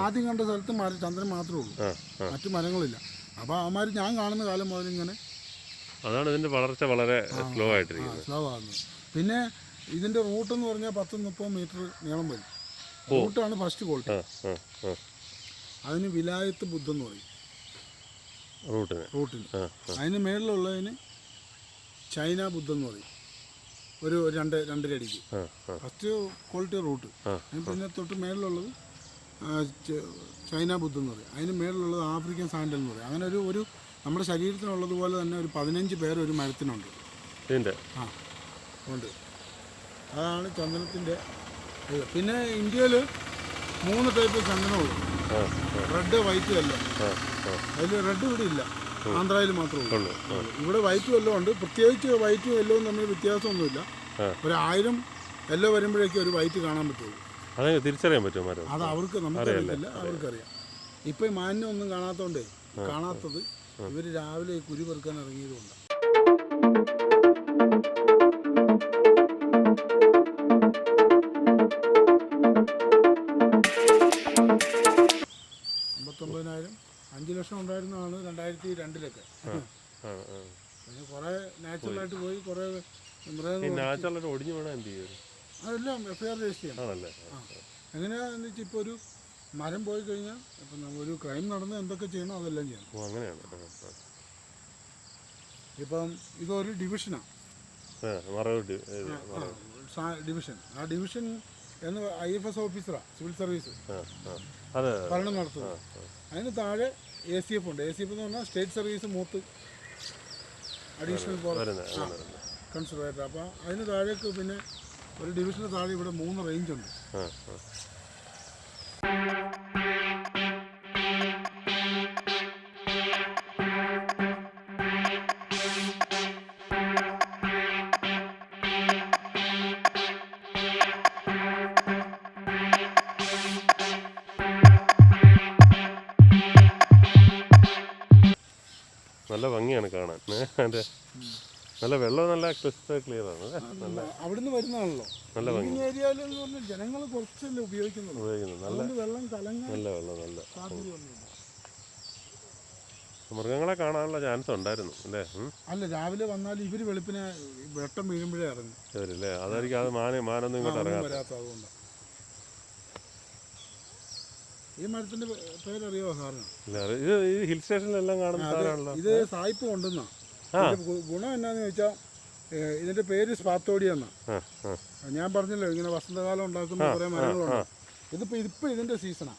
ആദ്യം കണ്ട സ്ഥലത്ത് ചന്ദ്രൻ മാത്രമേ ഉള്ളൂ, മറ്റു മരങ്ങളില്ല. അപ്പോൾ അവന്മാർ ഞാൻ കാണുന്ന കാലം മുതൽ ഇങ്ങനെ അതാണ് ഇതിൻ്റെ വളർച്ച വളരെ സ്ലോ ആയിട്ടിരിക്കുന്നത്, സ്ലോ ആകുന്നത്. പിന്നെ ഇതിൻ്റെ റൂട്ട് എന്ന് പറഞ്ഞാൽ 10-30 മീറ്റർ നീളം വരും. റൂട്ടാണ് ഫസ്റ്റ് ക്വാളിറ്റി. അതിന് വിലായത്ത് ബുദ്ധൻ എന്ന് പറയും റൂട്ടിന്. അതിന് മേളിലുള്ളതിന് ചൈന ബുദ്ധൻ എന്ന് പറയും, ഒരു 2.5 അടിക്ക്. First quality root. പിന്നെ തൊട്ട് മേളിലുള്ളത് ചൈന ബുദ്ധൻ എന്ന് പറയും. അതിന് മേളിലുള്ളത് ആഫ്രിക്കൻ സാൻഡൽ എന്ന് പറയും. അങ്ങനെ ഒരു നമ്മുടെ ശരീരത്തിനുള്ളതുപോലെ തന്നെ ഒരു 15 പേര് ഒരു മരത്തിനുണ്ട്. ഉണ്ട്. അതാണ് ചന്ദനത്തിൻ്റെ ഇത്. പിന്നെ ഇന്ത്യയിൽ 3 ടൈപ്പ് ചന്ദനമുള്ളൂ, റെഡ് വൈറ്റ് എല്ലാം. അതിൽ റെഡ് ഇവിടെ ഇല്ല, ആന്ധ്രയിൽ മാത്രമേ ഉള്ളൂ. ഇവിടെ വൈറ്റും എല്ലാം ഉണ്ട്. പ്രത്യേകിച്ച് വൈറ്റും എല്ലോവും തമ്മിൽ വ്യത്യാസമൊന്നുമില്ല. 1000 എല്ലോ വരുമ്പോഴേക്കും ഒരു വൈറ്റ് കാണാൻ പറ്റുള്ളൂ. തിരിച്ചറിയാൻ പറ്റുമോ? അത് അവർക്ക് നമുക്കറിയില്ല, അവർക്കറിയാം. ഇപ്പം ഈ മാനിനെ ഒന്നും കാണാത്തത് ഇവർ രാവിലെ കുരു പെറുക്കാൻ ഇറങ്ങിയതുകൊണ്ടാണ്. $59,000 5 ലക്ഷം ഉണ്ടായിരുന്നതാണ് 2002-ലൊക്കെ. പിന്നെ കുറേ നാച്ചുറലായിട്ട് പോയി, കുറേ നാച്ചുറലായിട്ട് ഒടിഞ്ഞു വീണാൽ എന്ത് ചെയ്യും? അതെല്ലാം FIR രജിസ്റ്റർ ചെയ്യണം. എങ്ങനെയാണെന്ന് വെച്ചാൽ ഇപ്പോൾ ഒരു മരം പോയി കഴിഞ്ഞാൽ ഇപ്പം ഒരു ക്രൈം നടന്ന് എന്തൊക്കെ ചെയ്യണോ അതെല്ലാം ചെയ്യണം. അങ്ങനെയാണ്. ഇപ്പം ഇതൊരു ഡിവിഷനാണ്, ഡിവിഷൻ. ആ ഡിവിഷൻ എന്ന് IFS ഓഫീസറാണ്, സിവിൽ സർവീസ് ഭരണം നടത്തുന്നത്. അതിന് താഴെ ACF ഉണ്ട്. ACF എന്ന് പറഞ്ഞാൽ സ്റ്റേറ്റ് സർവീസ് മൂത്ത് അഡീഷണൽ കൺസർവേറ്റർ. അപ്പോൾ അതിന് താഴേക്ക് പിന്നെ ഒരു ഡിവിഷന് താഴെ ഇവിടെ 3 റേഞ്ച് ഉണ്ട്. നല്ല ഭംഗിയാണ് കാണാൻ. നല്ല വെള്ളം നല്ല ക്രിസ്റ്റൽ ക്ലിയർ ആണ്. അവിടുന്ന് വരുന്നതാണല്ലോ. നല്ല ഭംഗി. ഏരിയയിൽ ജനങ്ങൾ കുറച്ചല്ലേ ഉപയോഗിക്കുന്നുള്ളൂ. വെള്ളം കലങ്ങാൻ നല്ല മൃഗങ്ങളെ കാണാനുള്ള ചാൻസ് ഉണ്ടായിരുന്നു അല്ലേ? അല്ല, രാവിലെ വന്നാൽ ഇവര് വെളുപ്പിനെ വെട്ടം വീഴുമ്പോഴേ ഇറങ്ങും ഇവരല്ലേ. അതായിരിക്കും അത് മാനൊന്നും ഇങ്ങോട്ട് വരാത്തതുകൊണ്ട്. ഈ മരത്തിന്റെ പേരറിയോ സാറിന്? ഇത് ഹിൽ സ്റ്റേഷനിലെല്ലാം കാണുന്ന ഇത് സായിപ്പ് കൊണ്ടുവന്നാ. ഗുണം എന്നാന്ന് ചോദിച്ചാൽ ഇതിന്റെ പേര് സ്പാത്തോഡിയ എന്നാ. ഞാൻ പറഞ്ഞല്ലോ ഇങ്ങനെ വസന്തകാലം ഉണ്ടാക്കുന്ന കുറെ മരങ്ങളുണ്ട്. ഇതിപ്പോ ഇതിന്റെ സീസണാ.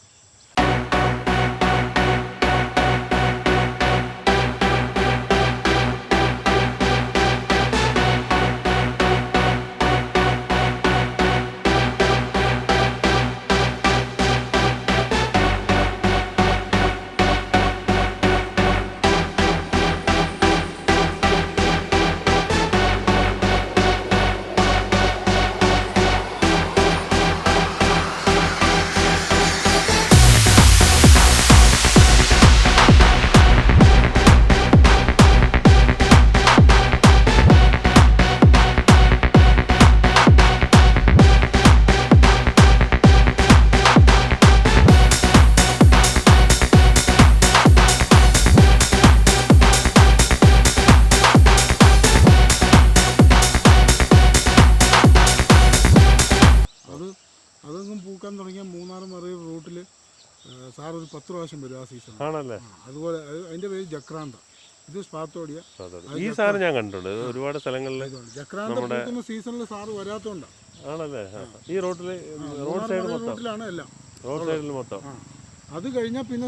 അതൊന്നും പൂക്കാൻ തുടങ്ങിയ മൂന്നാറും മറയൂർ റൂട്ടിൽ സാർ ഒരു 10 പ്രാവശ്യം വരും ആ സീസൺ. ആണല്ലേ? അതുപോലെ അതിന്റെ പേര് ജക്രാന്ത. ഇത് സ്പാത്തോഡിയ. ഈ സാറ് ഞാൻ കണ്ടിട്ടുണ്ട് ഒരുപാട് സ്ഥലങ്ങളിൽ. ജക്രാന്ത പൂക്കുന്ന സീസണിൽ സാറ് വരാത്തോണ്ടാണ്. ആണല്ലേ? ഈ റോഡിലാണ് എല്ലാം. റോഡ് സൈഡിൽ മൊത്തം. അത് കഴിഞ്ഞാൽ പിന്നെ